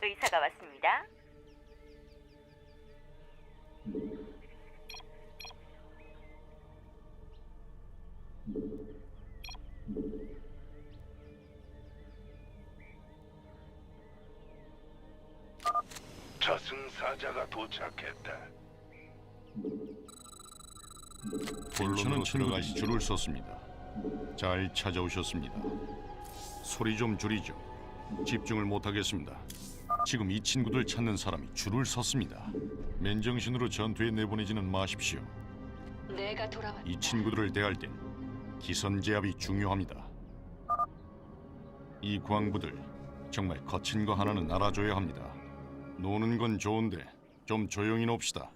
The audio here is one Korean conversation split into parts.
의사가 왔습니다. 저승사자가 도착했다. 괜찮은 친구들이 줄을 섰습니다. 잘 찾아오셨습니다. 소리 좀 줄이죠. 집중을 못하겠습니다. 지금 이 친구들 찾는 사람이 줄을 섰습니다. 맨정신으로 전투에 내보내지는 마십시오. 내가 돌아왔다. 이 친구들을 대할 땐 기선제압이 중요합니다. 이 광부들 정말 거친 거 하나는 알아줘야 합니다. 노는 건 좋은데 좀 조용히 놉시다.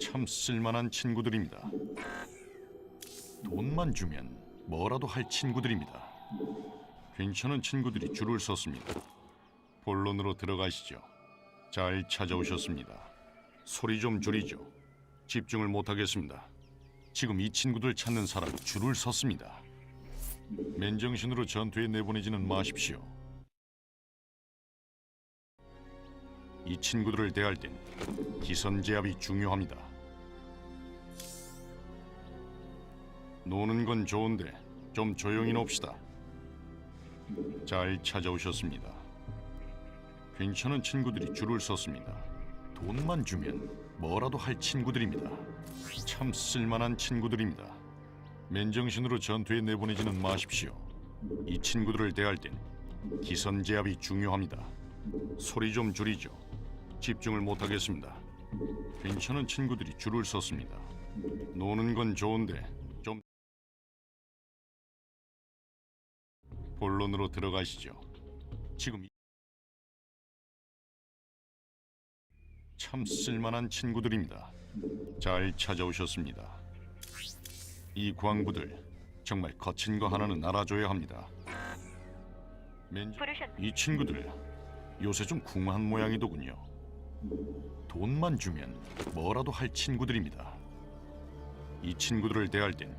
참 쓸만한 친구들입니다. 돈만 주면 뭐라도 할 친구들입니다. 괜찮은 친구들이 줄을 섰습니다. 본론으로 들어가시죠. 잘 찾아오셨습니다. 소리 좀 줄이죠. 집중을 못하겠습니다. 지금 이 친구들 찾는 사람이 줄을 섰습니다. 맨정신으로 전투에 내보내지는 마십시오. 이 친구들을 대할 땐 기선제압이 중요합니다. 노는 건 좋은데 좀 조용히 놉시다. 잘 찾아오셨습니다. 괜찮은 친구들이 줄을 섰습니다. 돈만 주면 뭐라도 할 친구들입니다. 참 쓸만한 친구들입니다. 맨정신으로 전투에 내보내지는 마십시오. 이 친구들을 대할 땐 기선제압이 중요합니다. 소리 좀 줄이죠. 집중을 못하겠습니다. 괜찮은 친구들이 줄을 섰습니다. 노는 건 좋은데 좀 본론으로 들어가시죠. 지금 참 쓸만한 친구들입니다. 잘 찾아오셨습니다. 이 광부들 정말 거친 거 하나는 알아줘야 합니다. 이 친구들 요새 좀 궁한 모양이더군요. 돈만 주면 뭐라도 할 친구들입니다. 이 친구들을 대할 땐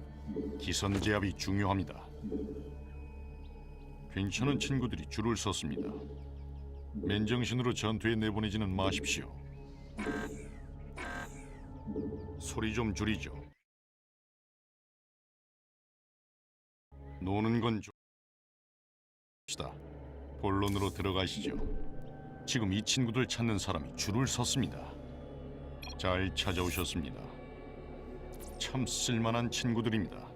기선제압이 중요합니다. 괜찮은 친구들이 줄을 섰습니다. 맨정신으로 전투에 내보내지는 마십시오. 소리 좀 줄이죠. 노는 건 좀... 본론으로 들어가시죠. 지금 이 친구들 찾는 사람이 줄을 섰습니다. 잘 찾아오셨습니다. 참 쓸만한 친구들입니다.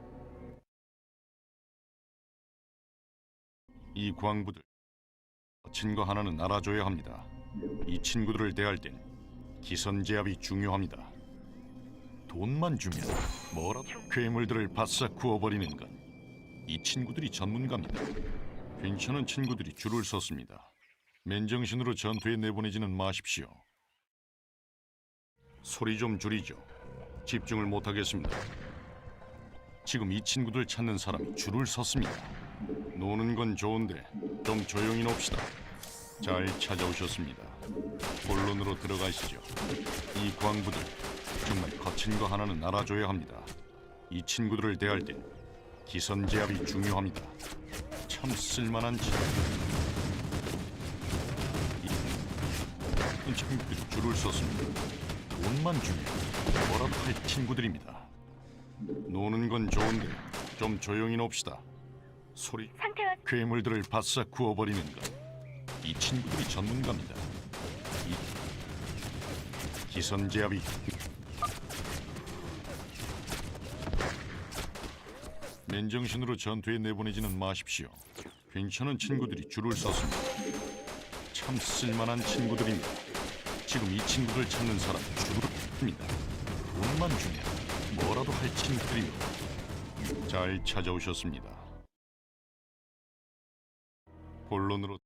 이 광부들 거친 거 하나는 알아줘야 합니다. 이 친구들을 대할 땐 기선제압이 중요합니다. 돈만 주면 뭐라도 괴물들을 바싹 구워버리는 건 이 친구들이 전문가입니다. 괜찮은 친구들이 줄을 섰습니다. 맨정신으로 전투에 내보내지는 마십시오. 소리 좀 줄이죠. 집중을 못하겠습니다. 지금 이 친구들 찾는 사람이 줄을 섰습니다. 노는 건 좋은데 좀 조용히 놉시다. 잘 찾아오셨습니다. 본론으로 들어가시죠. 이 광부들 정말 거친 거 하나는 알아줘야 합니다. 이 친구들을 대할 땐 기선제압이 중요합니다. 참 쓸만한 이 친구들이 줄을 섰습니다. 돈만 주면 뭐라도 할 친구들입니다. 노는 건 좋은데 좀 조용히 놉시다. 소리 괴물들을 바싹 구워버리는 것 이 친구들이 전문가입니다. 이 기선제압이 맨정신으로 전투에 내보내지는 마십시오. 괜찮은 친구들이 줄을 섰습니다. 참 쓸만한 친구들입니다. 지금 이 친구들 찾는 사람 줄을 섭니다. 돈만 주면 뭐라도 할 친구들이요. 잘 찾아오셨습니다. 본론으로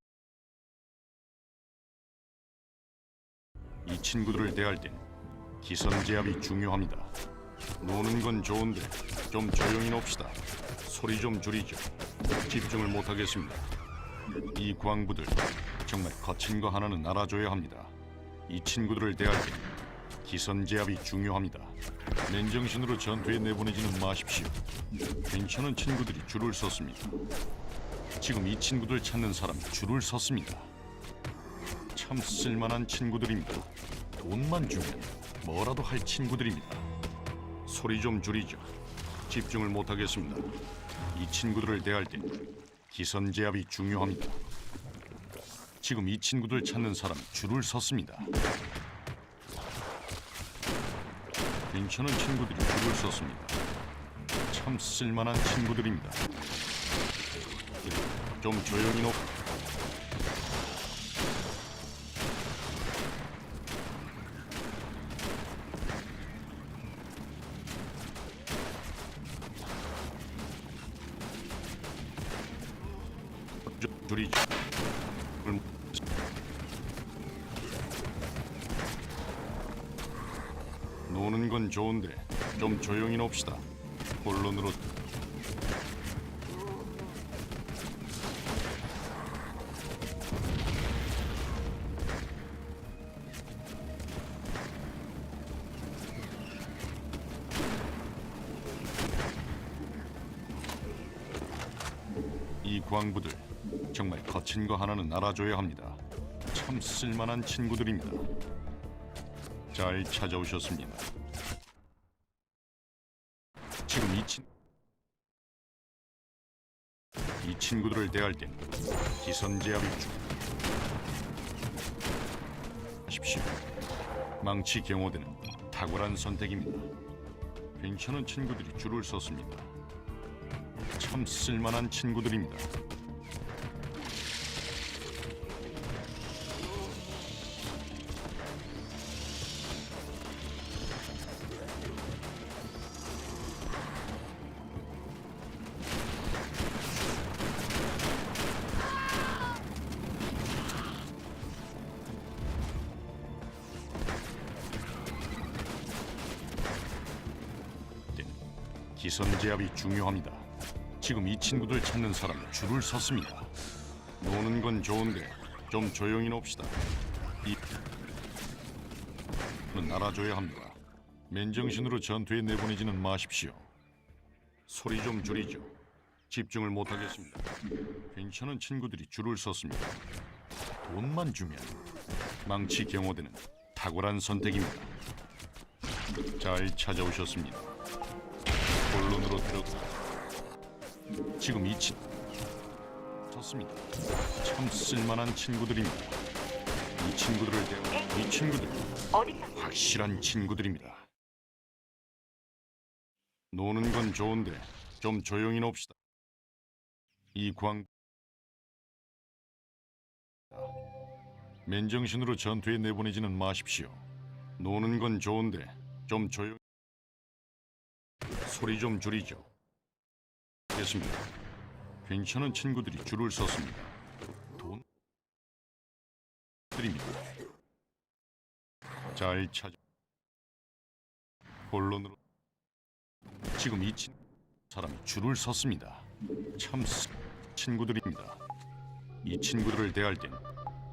이 친구들을 대할 땐 기선제압이 중요합니다. 노는 건 좋은데 좀 조용히 놉시다. 소리 좀 줄이죠. 집중을 못하겠습니다. 이 광부들 정말 거친 거 하나는 알아줘야 합니다. 이 친구들을 대할 땐 기선제압이 중요합니다. 맨정신으로 전투에 내보내지는 마십시오. 괜찮은 친구들이 줄을 섰습니다. 지금 이 친구들 찾는 사람이 줄을 섰습니다. 참 쓸만한 친구들입니다. 돈만 주면 뭐라도 할 친구들입니다. 소리 좀 줄이죠. 집중을 못하겠습니다. 이 친구들을 대할 때 기선제압이 중요합니다. 지금 이 친구들 찾는 사람이 줄을 섰습니다. 괜찮은 친구들이 줄을 섰습니다. 참 쓸만한 친구들입니다. 좀 조용히 놓. 줄이죠. 노는 건 좋은데 좀 조용히 놉시다. 본론으로. 이 광부들 정말 거친 거 하나는 알아줘야 합니다. 참 쓸만한 친구들입니다. 잘 찾아오셨습니다. 지금 이 친구들을 대할 땐 기선제압이 중하십시오. 망치 경호대는 탁월한 선택입니다. 괜찮은 친구들이 줄을 섰습니다. 참 쓸만한 친구들입니다. 기선제압이 중요합니다. 지금 이 친구들 찾는 사람이 줄을 섰습니다. 노는 건 좋은데 좀 조용히 놉시다. 이는 알아줘야 합니다. 맨정신으로 전투에 내보내지는 마십시오. 소리 좀 줄이죠. 집중을 못하겠습니다. 괜찮은 친구들이 줄을 섰습니다. 돈만 주면 망치 경호대는 탁월한 선택입니다. 잘 찾아오셨습니다. 본론으로 들어가. 지금 이 쳤습니다. 참 쓸만한 친구들입니다. 이 친구들을 대하여 이 친구들 확실한 친구들입니다. 노는 건 좋은데 좀 조용히 놉시다. 이 광 맨정신으로 전투에 내보내지는 마십시오. 노는 건 좋은데 좀 조용. 소리 좀 줄이죠. 알겠습니다. 괜찮은 친구들이 줄을 섰습니다. 돈 드립니다. 잘 찾아. 본론으로. 지금 이 사람이 줄을 섰습니다. 참 친구들입니다. 이 친구들을 대할 땐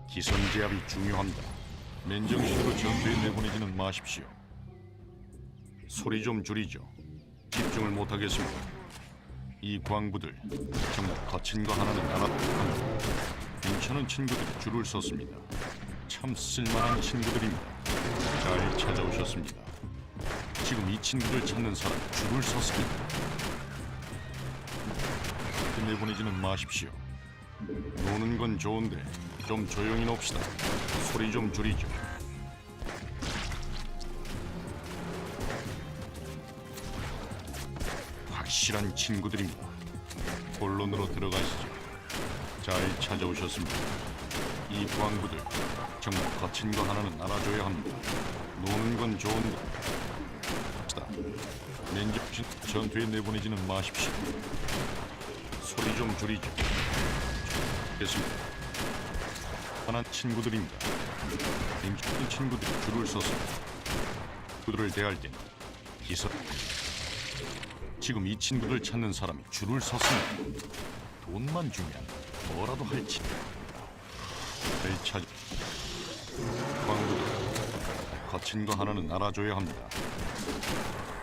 기선제압이 중요합니다. 맨정신으로 전투에 내보내지는 마십시오. 소리 좀 줄이죠. 집중을 못하겠습니다. 이 광부들 정말 거친 거 하나는 알아봅니다. 괜찮은 친구들이 줄을 섰습니다. 참 쓸만한 친구들입니다. 잘 찾아오셨습니다. 지금 이 친구들 찾는 사람 줄을 섰습니다. 내보내지는 마십시오. 노는 건 좋은데 좀 조용히 놉시다. 소리 좀 줄이죠. 확실한 친구들입니다. 본론으로 들어가시죠. 잘 찾아오셨습니다. 이 광부들 정말 거친 거 하나는 알아줘야 합니다. 노는 건 좋은데 맨정신 전투에 내보내지는 마십시오. 소리 좀 줄이죠. 됐습니다. 하나 친구들입니다. 괜찮은 친구들이 줄을 섰습니다. 그들을 대할 땐 기선. 지금 이 친구들 찾는 사람이 줄을 섰습니다. 돈만 주면 뭐라도 할지. 잘 찾. 광부들 거친 거 하나는 알아줘야 합니다.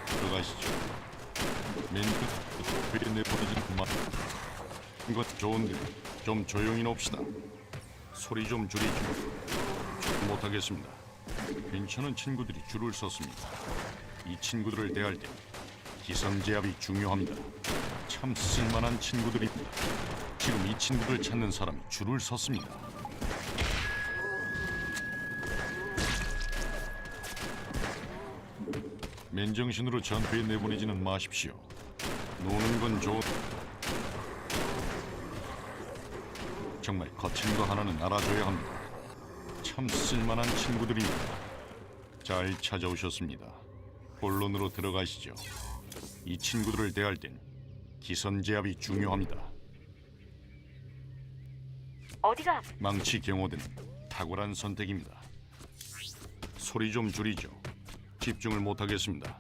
들어가시죠. 맨끝 내보내지는 그만. 이것 좋은데 좀 조용히 놉시다. 소리 좀 줄이죠. 못하겠습니다. 괜찮은 친구들이 줄을 섰습니다. 이 친구들을 대할 때 기선제압이 중요합니다. 참 쓸만한 친구들입니다. 지금 이 친구들 찾는 사람이 줄을 섰습니다. 맨정신으로 전투에 내보내지는 마십시오. 노는 건 좋은... 정말 거친 거 하나는 알아줘야 합니다. 참 쓸만한 친구들입니다. 잘 찾아오셨습니다. 본론으로 들어가시죠. 이 친구들을 대할 땐 기선제압이 중요합니다. 어디가? 망치 경호는 탁월한 선택입니다. 소리 좀 줄이죠. 집중을 못하겠습니다.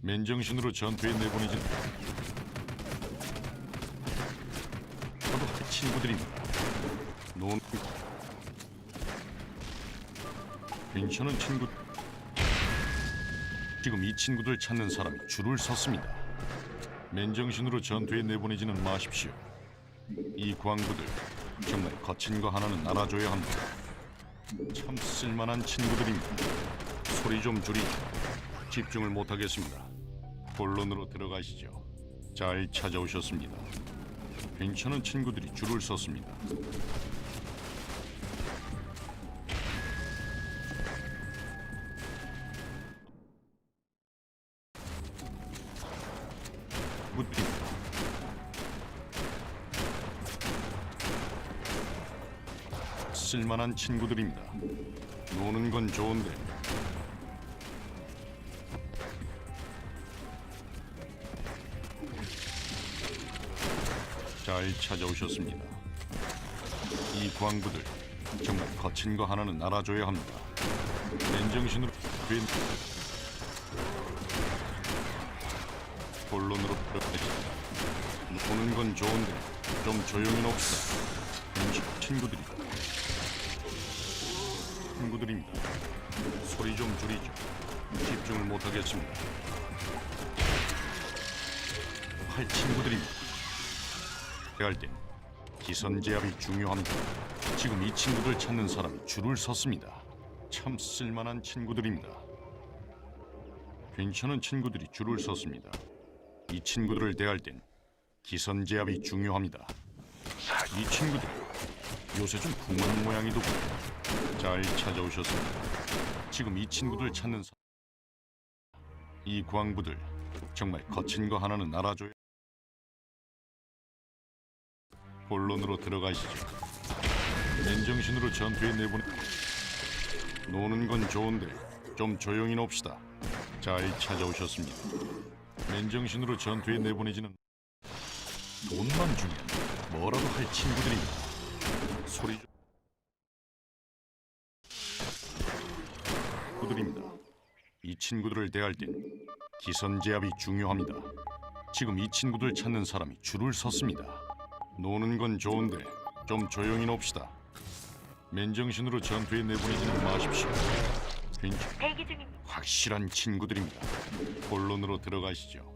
맨정신으로 전투에 내보내진 저도 그 친구들입니다. 논 괜찮은 친구. 지금 이 친구들 찾는 사람이 줄을 섰습니다. 맨정신으로 전투에 내보내지는 마십시오. 이 광부들 정말 거친 거 하나는 알아줘야 합니다. 참 쓸만한 친구들입니다. 소리 좀 줄이죠. 집중을 못하겠습니다. 본론으로 들어가시죠. 잘 찾아오셨습니다. 괜찮은 친구들이 줄을 섰습니다. 묻힙니다. 쓸만한 친구들입니다. 노는 건 좋은데 잘 찾아오셨습니다. 이 광부들 정말 거친 거 하나는 알아줘야 합니다. 맨정신으로 된 본론으로 들어가겠습니다. 노는 건 좋은데 좀 조용히 놉시다. 친구들입니다. 소리 좀 줄이죠. 집중을 못하겠습니다. 할 친구들입니다. 할 땐 기선제압이 중요합니다. 지금 이 친구들 찾는 사람이 줄을 섰습니다. 참 쓸만한 친구들입니다. 괜찮은 친구들이 줄을 섰습니다. 이 친구들을 대할 땐 기선제압이 중요합니다. 이 친구들 요새 좀 궁금한 모양이더군요. 잘 찾아오셨습니다. 지금 이 친구들 찾는 이 광부들 정말 거친 거 하나는 알아줘야. 본론으로 들어가시죠. 맨정신으로 전투에 내보내. 노는 건 좋은데 좀 조용히 놉시다. 잘 찾아오셨습니다. 맨정신으로 전투에 내보내지는 돈만 주면 뭐라도 할 친구들입니다. 소리 좀 친구들입니다. 이 친구들을 대할 땐 기선제압이 중요합니다. 지금 이 친구들 찾는 사람이 줄을 섰습니다. 노는 건 좋은데 좀 조용히 놉시다. 맨정신으로 전투에 내보내지는 마십시오. 대기 중입니다. 확실한 친구들입니다. 본론으로 들어가시죠.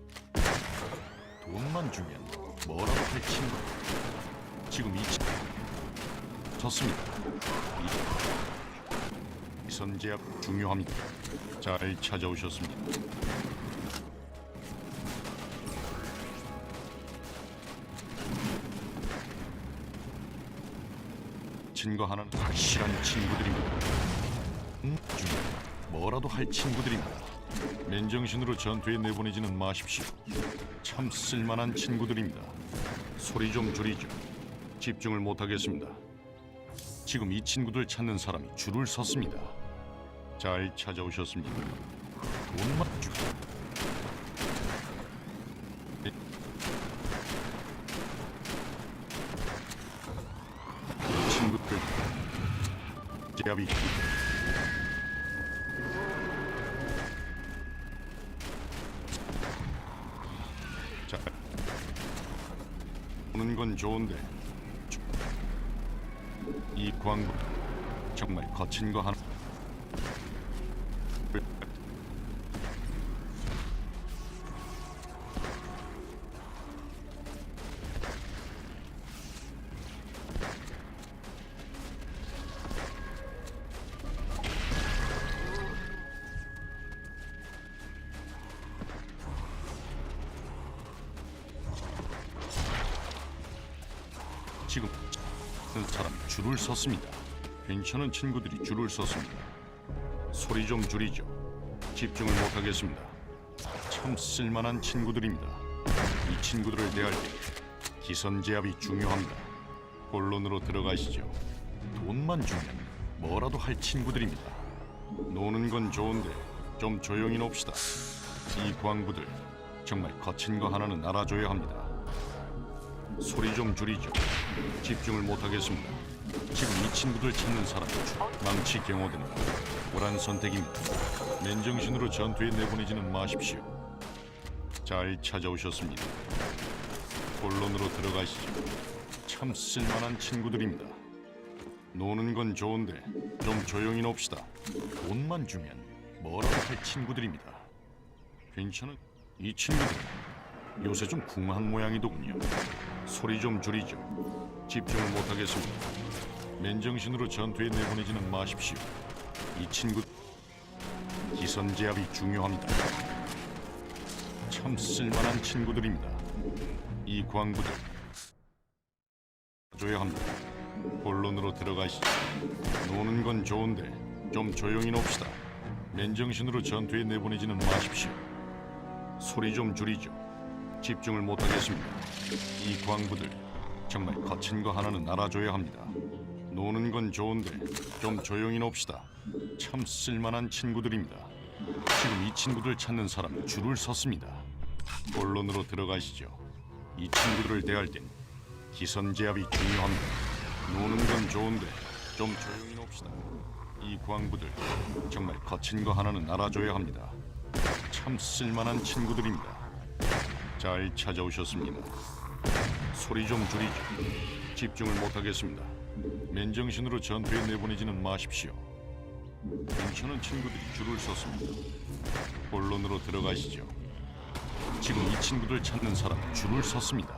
돈만 주면 뭐라도 할 친구. 지금 이 친구 졌습니다. 이 선제압 중요합니다. 잘 찾아오셨습니다. 친구 하나는 확실한 친구들입니다. 중에 뭐라도 할 친구들입니다. 맨정신으로 전투에 내보내지는 마십시오. 참 쓸만한 친구들입니다. 소리 좀 줄이죠. 집중을 못하겠습니다. 지금 이 친구들 찾는 사람이 줄을 섰습니다. 잘 찾아오셨습니다. 돈만 주. 친구들 제압이 자 오는 건 좋은데 이 광고 정말 거친 거 하나. 지금 사람 줄을 섰습니다. 괜찮은 친구들이 줄을 섰습니다. 소리 좀 줄이죠. 집중을 못하겠습니다. 참 쓸만한 친구들입니다. 이 친구들을 대할 때 기선제압이 중요합니다. 본론으로 들어가시죠. 돈만 주면 뭐라도 할 친구들입니다. 노는 건 좋은데 좀 조용히 놉시다. 이 광부들 정말 거친 거 하나는 알아줘야 합니다. 소리 좀 줄이죠. 집중을 못하겠습니다. 지금 이 친구들 찾는 사람 망치 경호대는 옳은 선택입니다. 맨정신으로 전투에 내보내지는 마십시오. 잘 찾아오셨습니다. 본론으로 들어가시죠. 참 쓸만한 친구들입니다. 노는 건 좋은데 좀 조용히 놉시다. 돈만 주면 뭐라도 할 친구들입니다. 괜찮은 이 친구들 요새 좀 궁한 모양이더군요. 소리 좀 줄이죠. 집중을 못하겠습니다. 맨정신으로 전투에 내보내지는 마십시오. 이 친구 기선제압이 중요합니다. 참 쓸만한 친구들입니다. 이 광부들 줘야 합니다. 본론으로 들어가시죠. 노는 건 좋은데 좀 조용히 놉시다. 맨정신으로 전투에 내보내지는 마십시오. 소리 좀 줄이죠. 집중을 못하겠습니다. 이 광부들 정말 거친 거 하나는 알아줘야 합니다. 노는 건 좋은데 좀 조용히 놉시다. 참 쓸만한 친구들입니다. 지금 이 친구들 찾는 사람 줄을 섰습니다. 본론으로 들어가시죠. 이 친구들을 대할 땐 기선제압이 중요합니다. 노는 건 좋은데 좀 조용히 놉시다. 이 광부들 정말 거친 거 하나는 알아줘야 합니다. 참 쓸만한 친구들입니다. 잘 찾아오셨습니다. 소리 좀 줄이죠. 집중을 못하겠습니다. 맨정신으로 전투에 내보내지는 마십시오. 괜찮은 친구들이 줄을 섰습니다. 본론으로 들어가시죠. 지금 이 친구들 찾는 사람 줄을 섰습니다.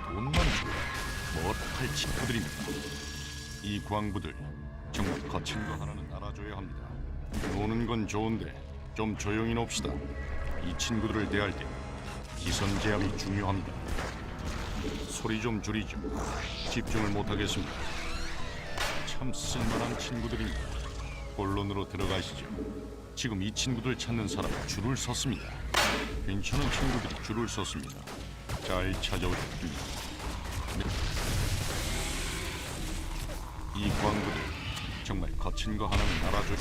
돈만 주면 뭐라 할 친구들입니다. 이 광부들 정말 거친 거 하나는 알아줘야 합니다. 노는 건 좋은데 좀 조용히 놉시다. 이 친구들을 대할 때 기선제압이 중요합니다. 소리 좀 줄이죠. 집중을 못하겠습니다. 참 쓸만한 친구들입니다. 본론으로 들어가시죠. 지금 이 친구들 찾는 사람 줄을 섰습니다. 괜찮은 친구들이 줄을 섰습니다. 잘 찾아오셨습니다. 이 광부들 정말 거친 거 하나는 알아줘요.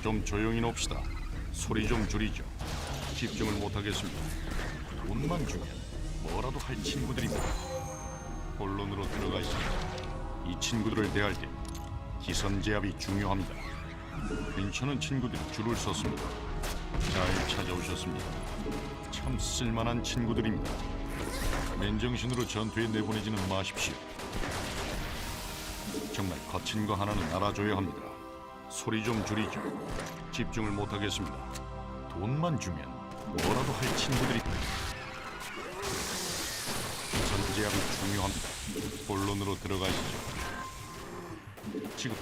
좀 조용히 놉시다. 소리 좀 줄이죠. 집중을 못하겠습니다. 돈만 주면 뭐라도 할 친구들입니다. 본론으로 들어가시죠. 이 친구들을 대할 때 기선제압이 중요합니다. 괜찮은 친구들이 줄을 섰습니다. 잘 찾아오셨습니다. 참 쓸만한 친구들입니다. 맨정신으로 전투에 내보내지는 마십시오. 정말 거친 거 하나는 알아줘야 합니다. 소리 좀 줄이죠. 집중을 못하겠습니다. 돈만 주면 뭐라도 할 친구들입니다. 기선제압이 중요합니다. 본론으로 들어가시죠. 지금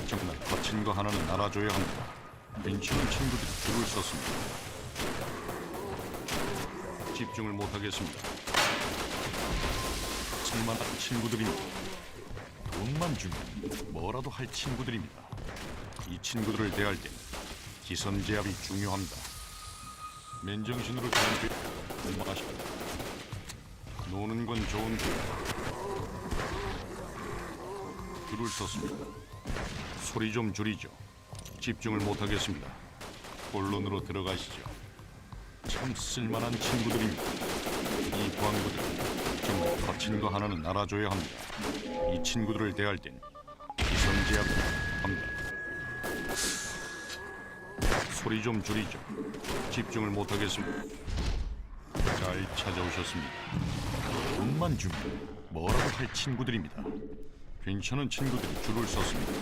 정말 거친 거 하나는 알아줘야 합니다. 괜찮은 친구들이 줄을 섰습니다. 집중을 못하겠습니다. 쓸만한 친구들입니다. 돈만 주면 뭐라도 할 친구들입니다. 이 친구들을 대할 땐 기선제압이 중요합니다. 맨정신으로 전투에 마십니다. 노는 건 좋은데 줄을 섰습니다. 소리 좀 줄이죠. 집중을 못하겠습니다. 본론으로 들어가시죠. 참 쓸만한 친구들입니다. 이 광부들 정말 거친 거 하나는 알아줘야 합니다. 이 친구들을 대할 땐 기선제압 합니다. 소리 좀 줄이죠. 집중을 못하겠습니다. 잘 찾아오셨습니다. 돈만 주면 뭐라도 할 친구들입니다. 괜찮은 친구들이 줄을 섰습니다.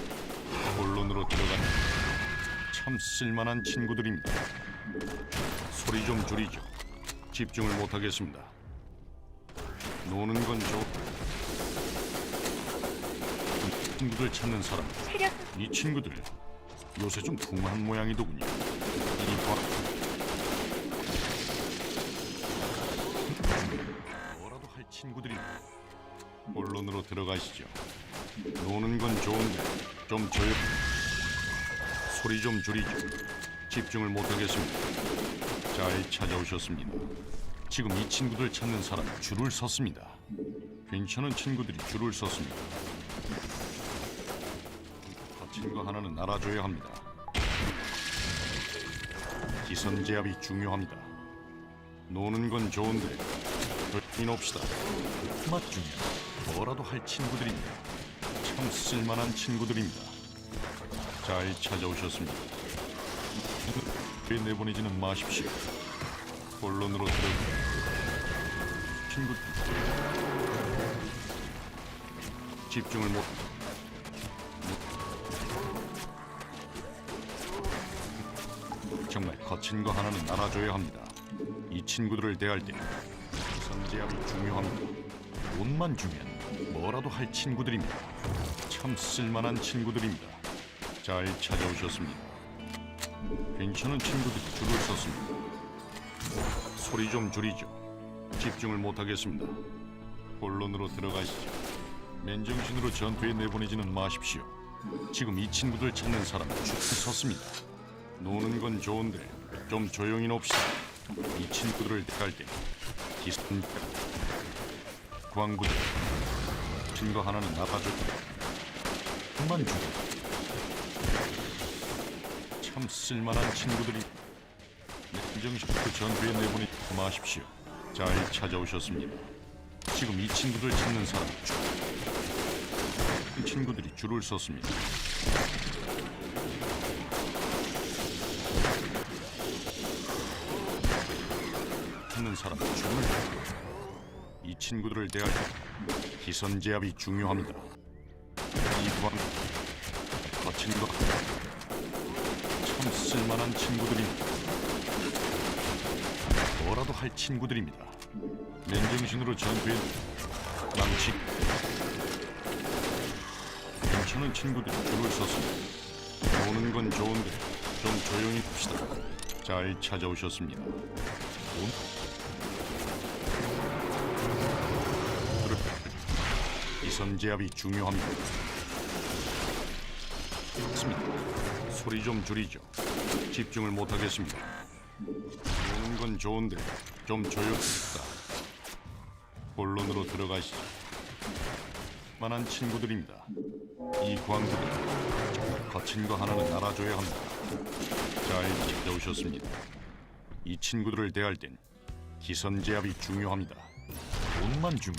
본론으로 들어가는 참 쓸만한 친구들입니다. 소리 좀 줄이죠. 집중을 못하겠습니다. 노는 건 친구들 찾는 사람. 이 친구들 요새 좀 궁한 모양이더군요. 본론으로 들어가시죠. 노는 건 좋은데 좀 조용. 소리 좀 줄이죠. 집중을 못하겠습니다. 잘 찾아오셨습니다. 지금 이 친구들 찾는 사람이 줄을 섰습니다. 괜찮은 친구들이 줄을 섰습니다. 거친 거 하나는 알아줘야 합니다. 기선 제압이 중요합니다. 노는 건 좋은데 조용히 놉시다. 맛 중에 뭐라도 할 친구들입니다. 참 쓸만한 친구들입니다. 잘 찾아오셨습니다. 왜 내보내지는 마십시오. 본론으로 들어가. 친구 집중을 못. 정말 거친 거 하나는 알아줘야 합니다. 이 친구들을 대할 때 선제압이 중요합니다. 돈만 주면 뭐라도 할 친구들입니다. 참 쓸만한 친구들입니다. 잘 찾아오셨습니다. 괜찮은 친구들이 줄을 섰습니다. 소리 좀 줄이죠. 집중을 못하겠습니다. 본론으로 들어가시죠. 맨정신으로 전투에 내보내지는 마십시오. 지금 이 친구들 찾는 사람이 줄을 섰습니다. 노는 건 좋은데 좀 조용히 놉시다. 이 친구들을 대할 때 기선 광부들 친거 하나는 나가줬다. 그만 주고 참 쓸만한 친구들이 냉정식도 전투에 내보내지 마십시오. 잘 찾아오셨습니다. 지금 이 친구들 찾는 사람이 이 친구들이 줄을 섰습니다. 찾는 사람은 줄을 이 친구들을 대할 때 기선 제압이 중요합니다. 이 광 거친 것 참 쓸만한 친구들입니다. 뭐라도 할 친구들입니다. 맨정신으로 전투에 망치 괜찮은 친구들이 줄을 섰습니다. 노는 건 좋은데 좀 조용히 봅시다. 잘 찾아오셨습니다. 기선 제압이 중요합니다. 소리 좀 줄이죠. 집중을 못하겠습니다. 노는 건 좋은데 좀 조용합시다. 본론으로 들어가시죠. 만한 친구들입니다. 이 광부들 정말 거친 거 하나는 알아줘야 합니다. 잘 찾아오셨습니다. 이 친구들을 대할 땐 기선 제압이 중요합니다. 돈만 주면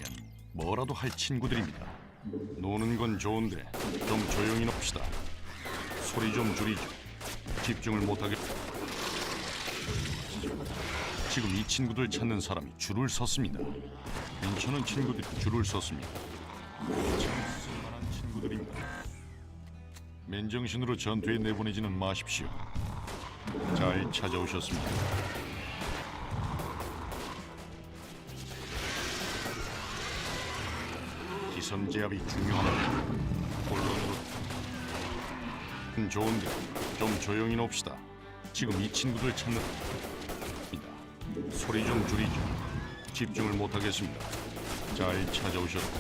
뭐라도 할 친구들입니다. 노는 건 좋은데 좀 조용히 놉시다. 소리 좀 줄이죠. 집중을 못하게. 지금 이 친구들 찾는 사람이 줄을 섰습니다. 괜찮은 친구들이 줄을 섰습니다. 참 쓸만한 친구들입니다. 맨정신으로 전투에 내보내지는 마십시오. 잘 찾아오셨습니다. 기선 제압이 중요합니다. 본론으로 좋은데 좀 조용히 놉시다. 지금 이 친구들 찾는 소리 좀 줄이죠. 집중을 못하겠습니다. 잘 찾아오셨고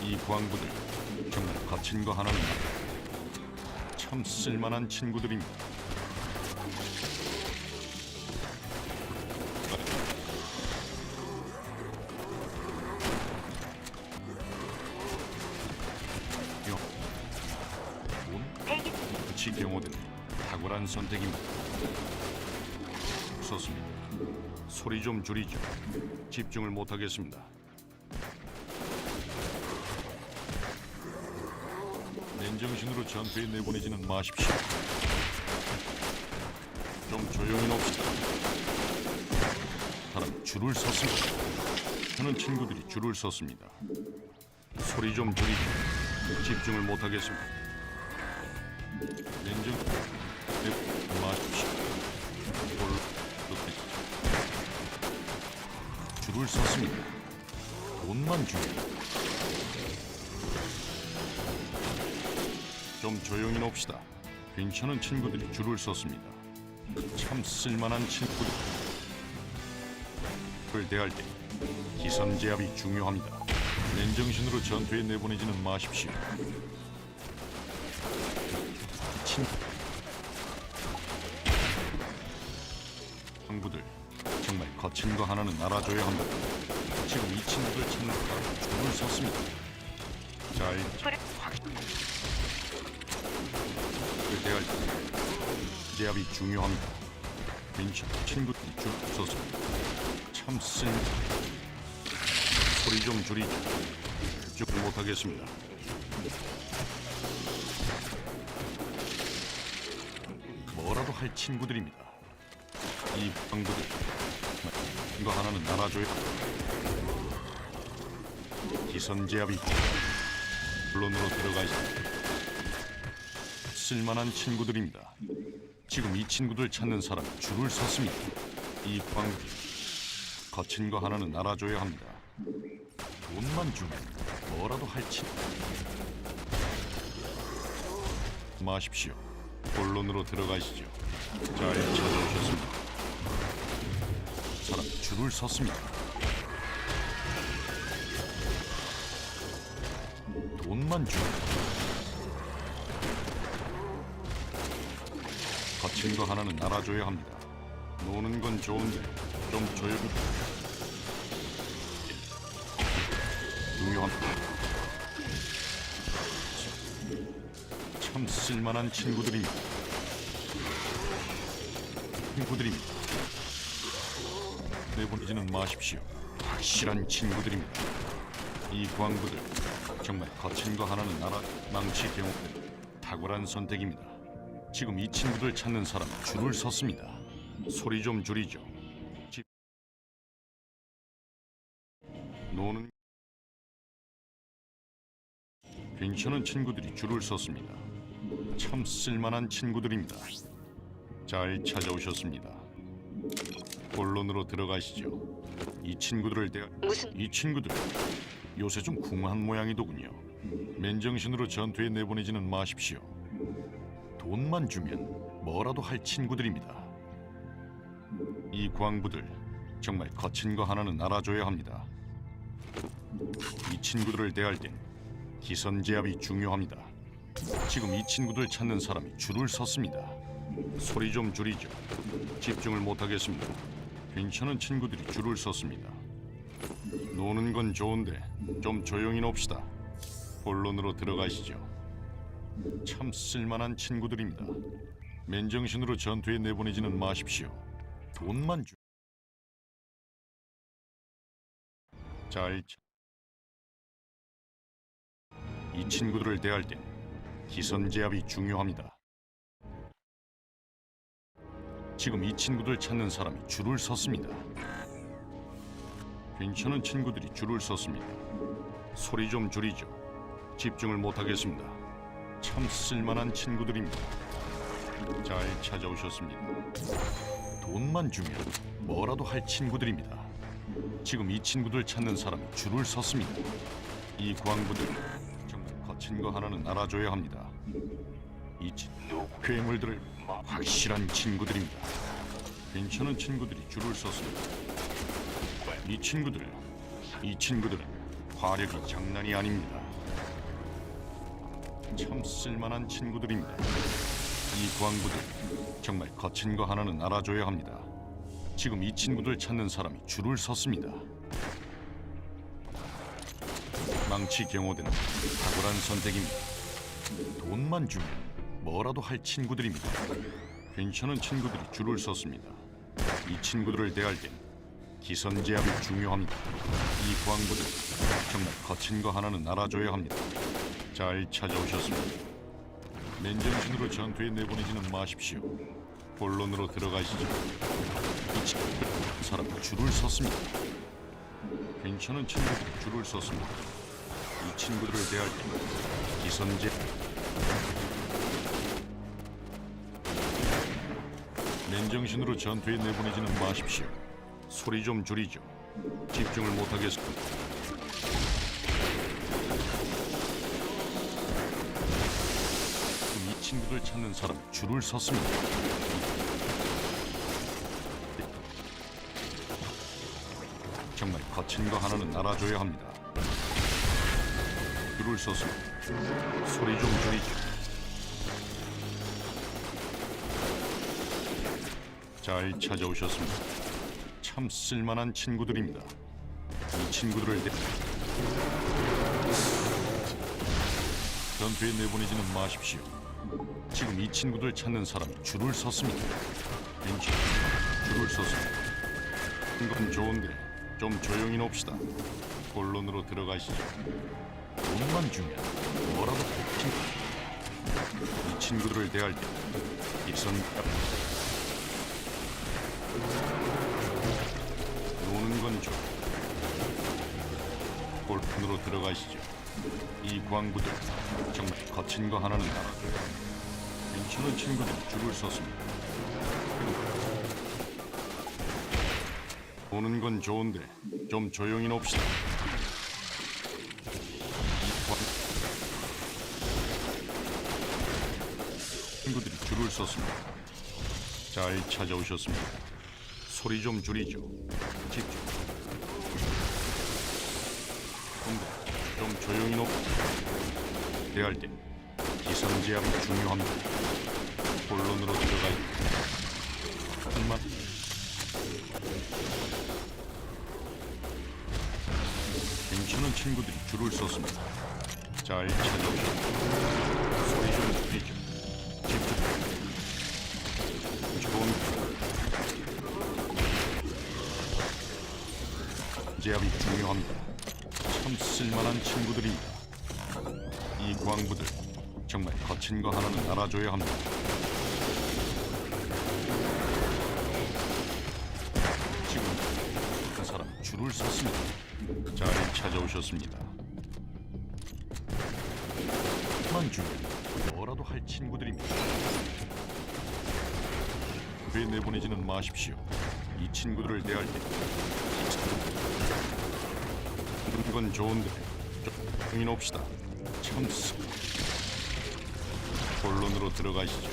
이 광부들 정말 거친 거 하나는 참 쓸만한 친구들입니다. 그치 경호들은 탁월한 선택입니다. 좋습니다. 소리 좀 줄이죠. 집중을 못하겠습니다. 맨정신으로 전투에 내보내지는 마십시오. 좀 조용히 놉시다. 사람 줄을 섰습니다. 하는 친구들이 줄을 섰습니다. 소리 좀 줄이죠. 집중을 못하겠습니다. 맨정 마십시오. 줄을 섰습니다. 돈만 주면 좀 조용히 놉시다. 괜찮은 친구들이 줄을 섰습니다. 참 쓸만한 친구들. 을 대할 때 기선 제압이 중요합니다. 맨정신으로 전투에 내보내지는 마십시오. 친구들, 정말 거친 거 하나는 알아줘야 합니다. 지금 이 친구들 찾는 사람 줄을 섰습니다. 잘 대할 때 제압이 중요합니다. 빈치 친구들이 줄 섰습니다. 참 쓴 소리 좀 줄이죠. 쭉 못하겠습니다. 뭐라도 할 친구들입니다. 이 방구들 이거 하나는 알아줘야 기선 제압이 본론으로 들어가시 쓸만한 친구들입니다. 지금 이 친구들 찾는 사람 줄을 섰습니다. 이 방구 거친 거 하나는 알아줘야 합니다. 돈만 주면 뭐라도 할 친구 마십시오. 본론으로 들어가시죠. 잘 찾아오셨습니다. 사람 줄을 섰습니다. 돈만 주면 거친 거 하나는 알아줘야 합니다. 노는 건 좋은데 좀 조용히 중요합니다. 참 쓸만한 친구들입니다. 내보내지는 마십시오. 확실한 친구들입니다. 이 광부들 정말 거친 거 하나는 알아 망치 경우는 탁월한 선택입니다. 지금 이 친구들 찾는 사람 줄을 섰습니다. 소리 좀 줄이죠. 노는 괜찮은 친구들이 줄을 섰습니다. 참 쓸만한 친구들입니다. 잘 찾아오셨습니다. 본론으로 들어가시죠. 이 친구들을 이 친구들 요새 좀 궁한 모양이더군요. 맨정신으로 전투에 내보내지는 마십시오. 돈만 주면 뭐라도 할 친구들입니다. 이 광부들 정말 거친 거 하나는 알아줘야 합니다. 이 친구들을 대할 땐 기선 제압이 중요합니다. 지금 이 친구들 찾는 사람이 줄을 섰습니다. 소리 좀 줄이죠. 집중을 못하겠습니다. 괜찮은 친구들이 줄을 섰습니다. 노는 건 좋은데 좀 조용히 놉시다. 본론으로 들어가시죠. 참 쓸만한 친구들입니다. 맨정신으로 전투에 내보내지는 마십시오. 돈만 주. 잘. 이 친구들을 대할 땐 기선 제압이 중요합니다. 지금 이 친구들 찾는 사람이 줄을 섰습니다. 괜찮은 친구들이 줄을 섰습니다. 소리 좀 줄이죠. 집중을 못하겠습니다. 참 쓸만한 친구들입니다. 잘 찾아오셨습니다. 돈만 주면 뭐라도 할 친구들입니다. 지금 이 친구들 찾는 사람이 줄을 섰습니다. 이 광부들 정말 거친 거 하나는 알아줘야 합니다. 이 괴물들을 확실한 친구들입니다. 괜찮은 친구들이 줄을 섰습니다. 이 친구들은 화력이 장난이 아닙니다. 참 쓸만한 친구들입니다. 이 광부들 정말 거친 거 하나는 알아줘야 합니다. 지금 이 친구들 찾는 사람이 줄을 섰습니다. 망치 경호대는 탁월한 선택입니다. 돈만 주면 뭐라도 할 친구들입니다. 괜찮은 친구들이 줄을 섰습니다. 이 친구들을 대할 땐 기선 제압이 중요합니다. 이 광부들 정말 거친 거 하나는 알아줘야 합니다. 잘 찾아오셨습니다. 맨정신으로 전투에 내보내지는 마십시오. 본론으로 들어가시죠. 이 친구들 사람 줄을 섰습니다. 괜찮은 친구들이 줄을 섰습니다. 이 친구들을 대할 때 기선 제압 맨정신으로 전투에 내보내지는 마십시오. 소리 좀 줄이죠. 집중을 못하겠습니다. 이 친구들 찾는 사람 줄을 섰습니다. 정말 거친 거 하나는 알아줘야 합니다. 줄을 섰습니다. 소리 좀 줄이죠. 잘 찾아오셨습니다. 참 쓸만한 친구들입니다. 이 친구들을 전투에 내보내지는 마십시오. 지금 이 친구들 찾는 사람이 줄을 섰습니다. 벤치 줄을 섰습니다. 건 좋은데 좀 조용히 놉시다. 본론으로 들어가시죠. 돈만 주면 뭐라도 해줍니다. 이 친구들을 대할 때 일선 노는 건 좋아. 본론으로 들어가시죠. 이 광부들 정말 거친 거 하나는 알아. 괜찮은 친구들 줄을 섰습니다. 보는 건 좋은데 좀 조용히 놉시다. 친구들이 줄을 섰습니다. 잘 찾아오셨습니다. 소리 좀 줄이죠. 집중. 근데 좀 조용히 놉. 대할 때 기선 제압이 중요합니다. 본론으로 들어가야 한만. 괜찮은 친구들이 줄을 섰습니다. 잘 찾아오셨습니다. 소리 좀 줄이죠. 집중. 좋은 제압이 중요합니다. 참 쓸만한 친구들입니다. 이 광부들 정말 거친 거 하나는 알아줘야 합니다. 지금 그 사람 줄을 섰습니다. 잘 찾아오셨습니다. 만 주면 뭐라도 할 친구들입니다. 왜 내보내지는 마십시오. 이 친구들을 대할 때 건 좋은데 조용히 놉시다. 참 본론으로 들어가시죠.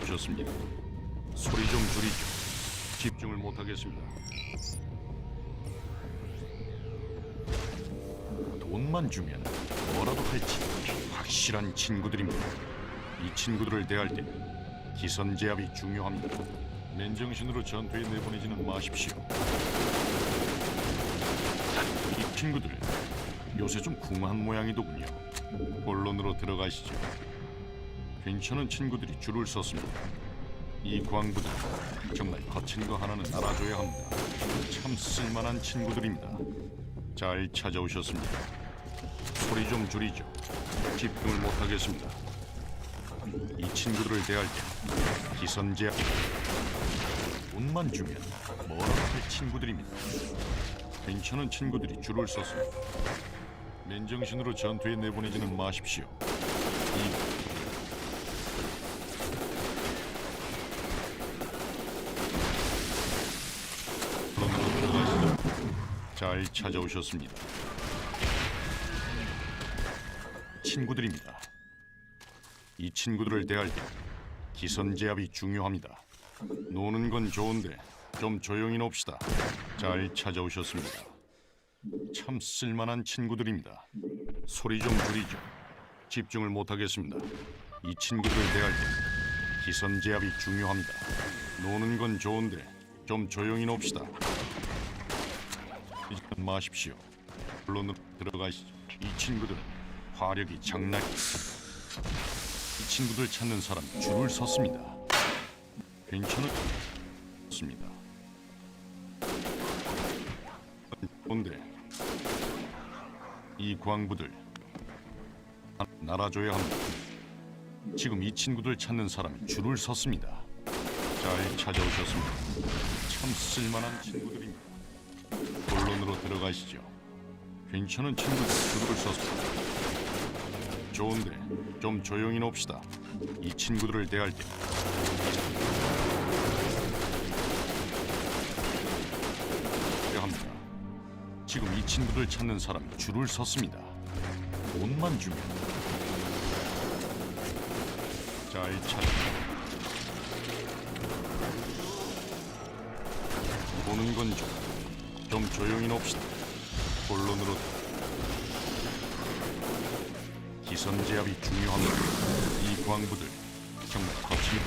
좋습니다. 소리 좀 줄이죠. 집중을 못하겠습니다. 돈만 주면 뭐라도 할지 확실한 친구들입니다. 이 친구들을 대할 때 기선 제압이 중요합니다. 맨정신으로 전투에 내보내지는 마십시오. 이 친구들 요새 좀 궁한 모양이더군요. 본론으로 들어가시죠. 괜찮은 친구들이 줄을 섰습니다. 이 광부들 정말 거친 거 하나는 알아줘야 합니다. 참 쓸만한 친구들입니다. 잘 찾아오셨습니다. 소리 좀 줄이죠. 집중을 못하겠습니다. 이 친구들을 대할 때 기선제압 돈만 주면 뭐라도 할 친구들입니다. 괜찮은 친구들이 줄을 섰습니다. 맨정신으로 전투에 내보내지는 마십시오. 잘 찾아오셨습니다. 친구들입니다. 이 친구들을 대할 때 기선 제압이 중요합니다. 노는 건 좋은데 좀 조용히 놉시다. 잘 찾아오셨습니다. 참 쓸만한 친구들입니다. 소리 좀 줄이죠. 집중을 못하겠습니다. 이 친구들을 대할 때 기선 제압이 중요합니다. 노는 건 좋은데 좀 조용히 놉시다. 이제 마십시오. 물론 들어가시죠. 이 친구들은 화력이 장난이. 이 친구들 찾는 사람 줄을 섰습니다. 괜찮습니다. 그런데 이 광부들 날아줘야 합니다. 지금 이 친구들 찾는 사람이 줄을 섰습니다. 잘 찾아오셨습니다. 참 쓸만한 친구들입니다. 본론으로 들어가시죠. 괜찮은 친구들 줄을 섰습니다. 좋은데 좀 조용히 놉시다. 이 친구들을 대할 때 합니다. 지금 이 친구들 찾는 사람이 줄을 섰습니다. 돈만 주면 잘 찾아. 보는 건 좀 조용히 놉시다. 본론으로 기선 제압이 중요합니다. 이 광부들 정말 거칠고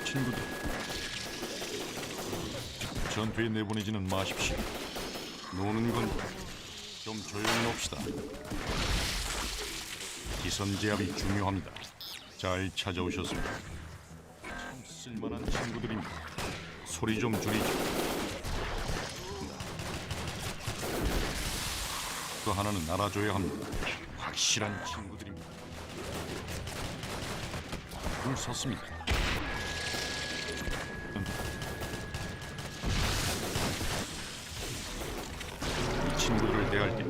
친구들 전투에 내보내지는 마십시오. 노는 건 좀 조용히 놉시다. 기선 제압이 중요합니다. 잘 찾아오셨습니다. 참 쓸만한 친구들입니다. 소리 좀 줄이죠. 그 하나는 알아줘야 합니다. 확실한 친구들입니다. 줄 섰습니다. 이 친구들을 대할 때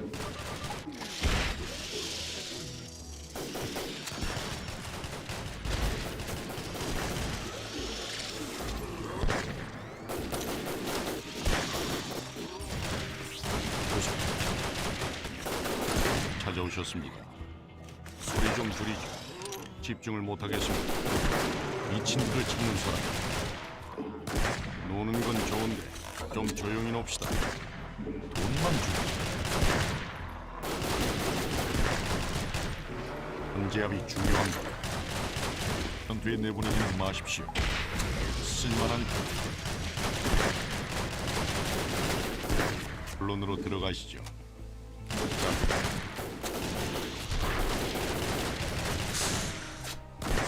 찾아오셨습니다. 소리 좀 줄이죠. 집중을 못하겠습니다. 이 친구들 찾는 사람. 노는 건 좋은데 좀 조용히 놉시다. 돈만 주고. 현제압이 중요합니다. 전투에 내보내지는 마십시오. 쓸만한 본론으로 들어가시죠.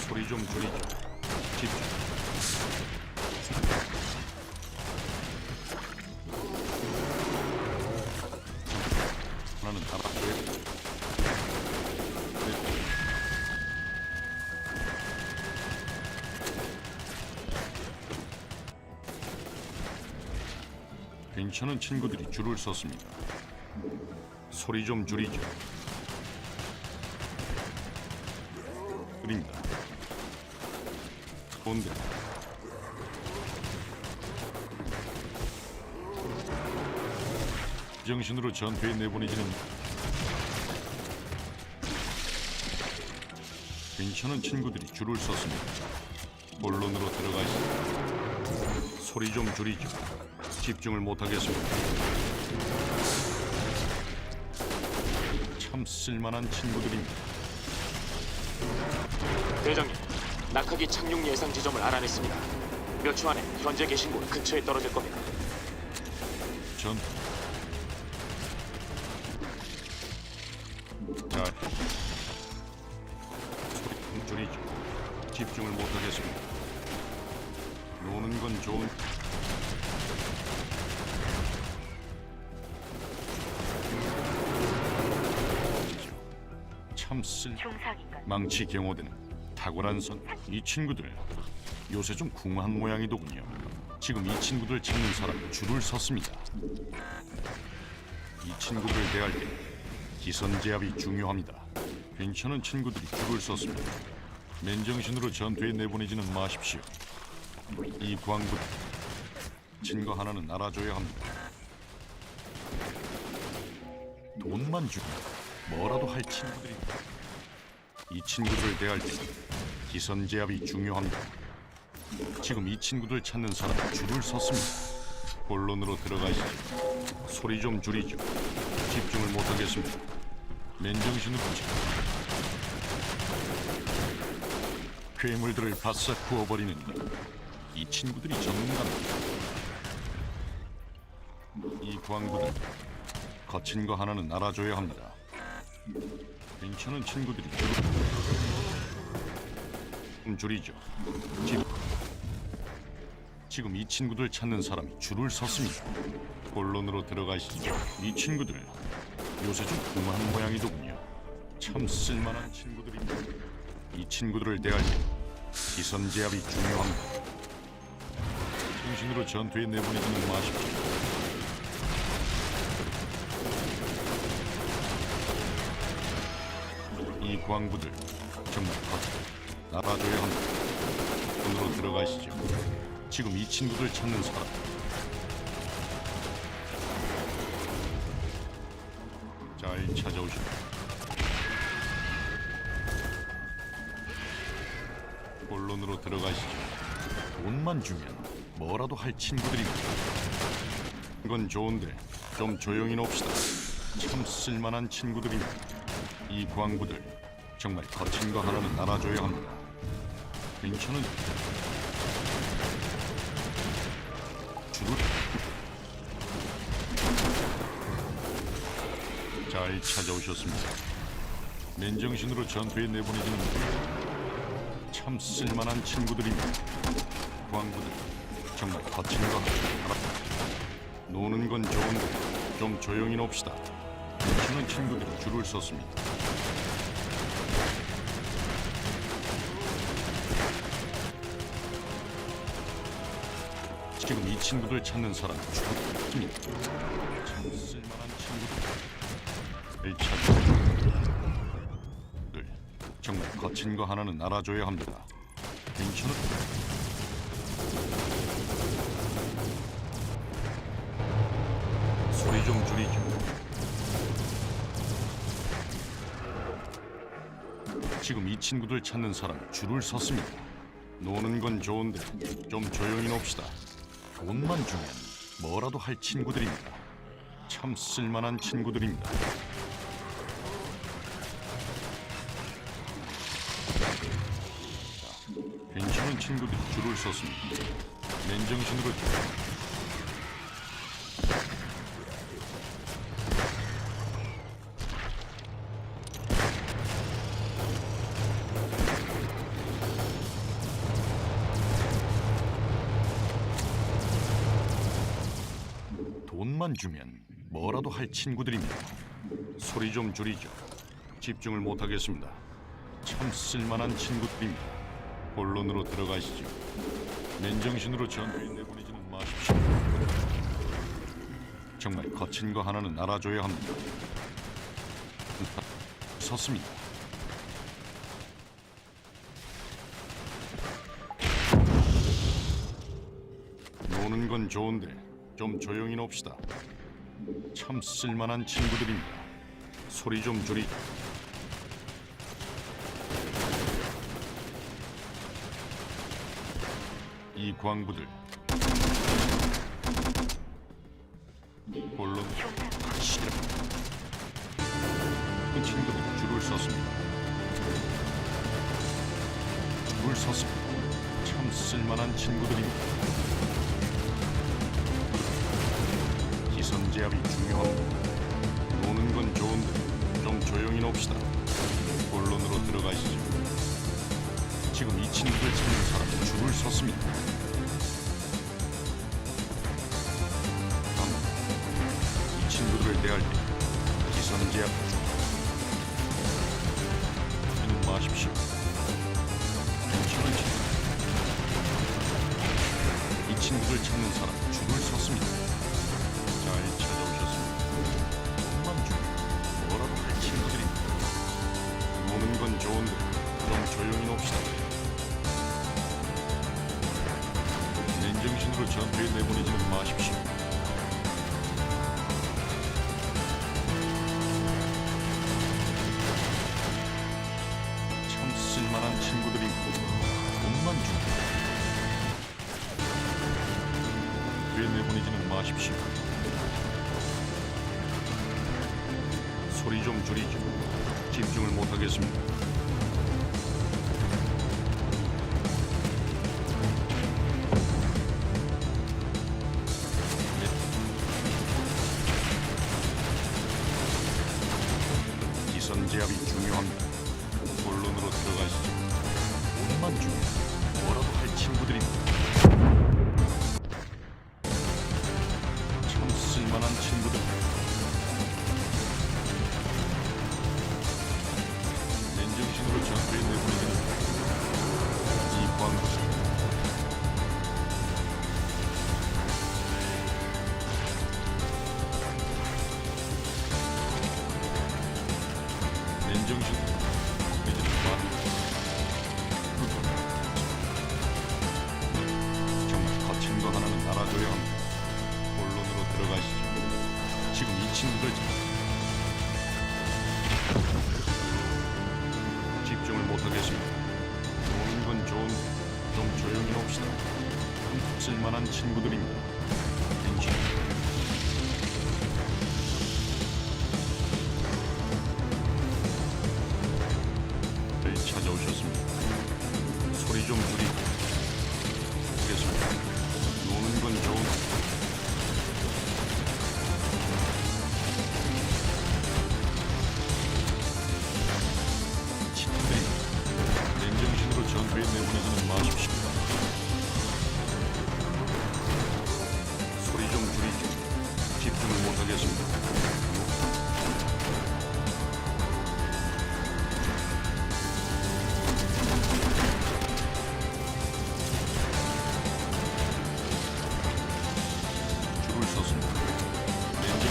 소리 좀 줄이죠. 집중. 하나는 알아줘야 괜찮은 친구들이 줄을 섰습니다. 소리 좀 줄이죠. 그립니다. 본대 정신으로 전투에 내보내지는 괜찮은 친구들이 줄을 섰습니다. 본론으로 들어가시죠. 소리 좀 줄이죠. 집중을 못하겠습니다. 참 쓸만한 친구들입니다. 대장님, 낙하기 착륙 예상 지점을 알아냈습니다. 몇 초 안에 현재 계신 곳 근처에 떨어질 겁니다. 전 자, 소리 좀 줄이죠. 집중을 못하겠습니다. 노는 건 좋은 참 쓸 중상인가? 망치 경호대는 탁월한 선. 이 친구들 요새 좀 궁한 모양이더군요. 지금 이 친구들 찾는 사람이 줄을 섰습니다. 이 친구들을 대할 때 기선 제압이 중요합니다. 괜찮은 친구들이 줄을 섰습니다. 맨정신으로 전투에 내보내지는 마십시오. 이 광부 친구 하나는 알아줘야 합니다. 돈만 주면 뭐라도 할 친구들입니다. 이 친구들을 대할 때 기선 제압이 중요합니다. 지금 이 친구들 찾는 사람이 줄을 섰습니다. 본론으로 들어가시죠. 소리 좀 줄이죠. 집중을 못하겠습니다. 맨정신으로 지금 괴물들을 바싹 구워버리는 이 친구들이 전문가입니다. 이 광부들 거친 거 하나는 알아줘야 합니다. 괜찮은 친구들이 좀 줄이죠. 지금 이 친구들 찾는 사람이 줄을 섰습니다. 본론으로 들어가시죠. 이 친구들 요새 좀 궁한 모양이더군요. 참 쓸만한 친구들입니다. 이 친구들을 대할 때 기선 제압이 중요합니다. 정신으로 전투에 내보내지는 마십시오. 이 광부들 정말 알아줘야 합니다. 본론으로 들어가시죠. 지금 이 친구들 찾는 사람. 잘 찾아오십니다. 본론으로 들어가시죠. 돈만 주면 뭐라도 할 친구들입니다. 이건 좋은데 좀 조용히 놉시다. 참 쓸만한 친구들입니다. 이 광부들 정말 거친 거 하나는 알아줘야 합니다. 괜찮은 주로 잘 찾아오셨습니다. 맨정신으로 전투에 내보내지는 참 쓸만한 친구들입니다. 광부들 정말 거친 거 하나. 노는 건 좋은데 좀 조용히 놉시다. 괜찮은 친구들이 줄을 섰습니다. 지금 이 친구들 찾는 사람이 죽었습니다. 참 쓸만한 친구들 찾는 정말 거친 거 하나는 알아줘야 합니다. 괜찮은 소리 좀 줄이죠. 지금 이 친구들 찾는 사람이 줄을 섰습니다. 노는 건 좋은데 좀 조용히 놉시다. 돈만 주면 뭐라도 할 친구들입니다. 참 쓸만한 친구들입니다. 자, 괜찮은 친구들이 줄을 섰습니다. 맨정신으로 돈만 주면 뭐라도 할 친구들입니다. 소리 좀 줄이죠. 집중을 못하겠습니다. 참 쓸만한 친구들입니다. 본론으로 들어가시죠. 맨정신으로 전투에 내보내지는 마십시오. 정말 거친 거 하나는 알아줘야 합니다. 섰습니다. 노는 건 좋은데 좀 조용히 놉시다. 참 쓸만한 친구들입니다. 소리 좀 줄이. 이 광부들 본론 싫어. 그 친구들이 줄을 섰습니다. 줄을 섰습니다. 참 쓸만한 친구들입니다. 기선제압이 중요합니다. 노는 건 좋은데 좀 조용히 놉시다. 본론으로 들어가시죠. 지금 이 친구들 찾는 사람이 줄을 섰습니다. 이 친구들을 대할 때 기선제압 하지는 마십시오. 괜찮은 친구. 이 친구들 찾는 사람이 줄을 섰습니다. 잘 찾아오셨습니다. 돈만 주면 뭐라도 할 친구들입니다. 노는 건 좋은데 좀 조용히 놉시다. 맨정신으로 전투에 내보내지는 마십시오. 참 쓸만한 친구들입니다. 돈만 주면 전투에 내보내지는 마십시오. 소리 좀 줄이죠. 집중을 못하겠습니다. 기선제압이 중요합니다. 본론으로 들어가시죠. 돈만 주면 뭐라도 할 친구들입니다. 참 쓸만한 친구들. 맨정신으로 전투에 내보내는 이 광부. 맨정신 이제 정말 거친 거 하나는 알아줘야 합니다. 본론으로 들어가시죠. 지금 이 친구들 집중을 못하겠습니다. 노는 건 좋은데 좀 조용히 놉시다. 한턱 쓸만한 친구들입니다. 벤치. 저희 찾아오셨습니다. 소리 좀 줄이고. 알겠습니다. 노는 건 좋은. 친구들이 냉정신으로 전투에 내보내지는 마십시오. 소리 좀 줄이죠. 집중을 못하겠습니다. 줄을 섰습니다. 냉정.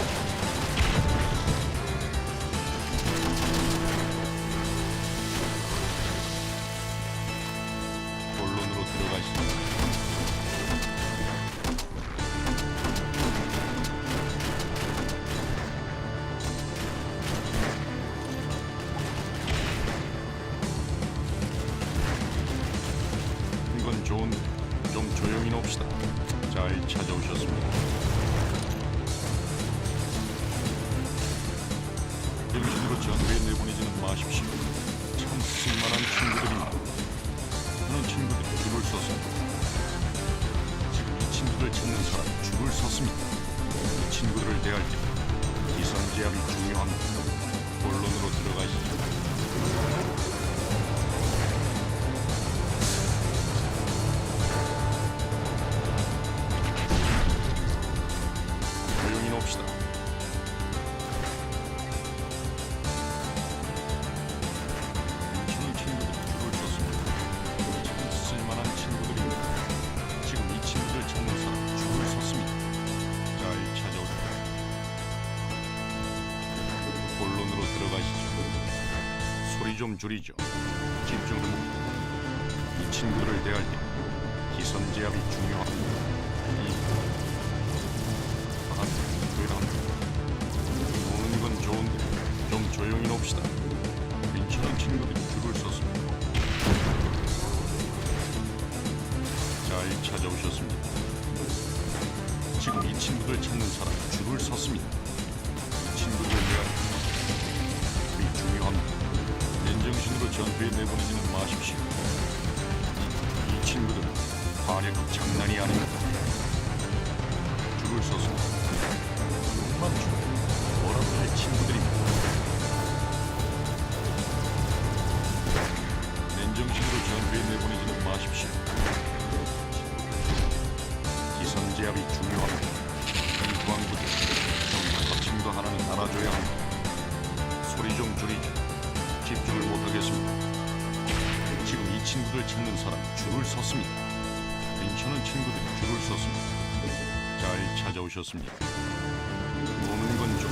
본론으로 들어가시죠. 이건 좋은데 좀 조용히 놉시다. 잘 찾아오셨습니다. 정신으로 전투에 내보내지는 마십시오. 참 쓸만한 친구들입니다. 하는 친구들이 줄을 섰습니다. 지금 이 친구들 찾는 사람 줄을 섰습니다. 이 친구들을 대할 때 기선제압이 중요합니다. 본론으로 들어가시죠. 조용히 놉시다. 이 친구들이 줄을 섰습니다. 참 쓸만한 친구들입니다. 지금 이 친구들 찾는 사람 줄을 섰습니다. 잘 찾아오십시오. 본론으로 들어가시죠. 소리 좀 줄이죠. 집중을 못. 이 친구들을 대할 때 기선제압이 중요합니다. 노는 건 좋은데 좀 조용히 놉시다. 괜찮은 친구들이 줄을 섰습니다. 잘 찾아오셨습니다. 지금 이 친구들 찾는 사람 줄을 섰습니다. 이 친구들을 위한 이 중요합니다. 맨정신으로 전투에 내보내지는 마십시오. 이 친구들은 화력이 장난이 아닙니다. 줄을 섰습니다. 욕만 주고 뭐라도 할 친구들입니다. 맨정신으로 전투에 내보내지는 마십시오. 기선제압이 중요합니다. 이 광부들 여기서 거침도 하나는 알아줘야 합니다. 소리 좀 줄이죠. 집중을 못하겠습니다. 지금 이 친구들 찾는 사람 줄을 섰습니다. 괜찮은 친구들이 줄을 섰습니다. 잘 찾아오셨습니다. 노는 건 좀.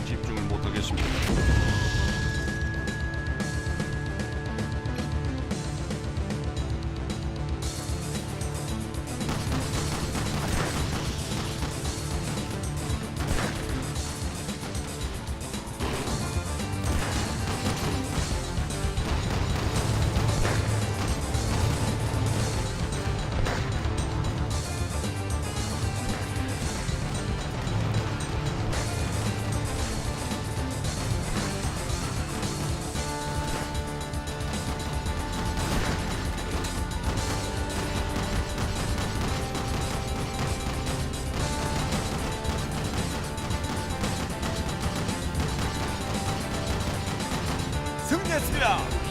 집중을 못하겠습니다. 승리했습니다.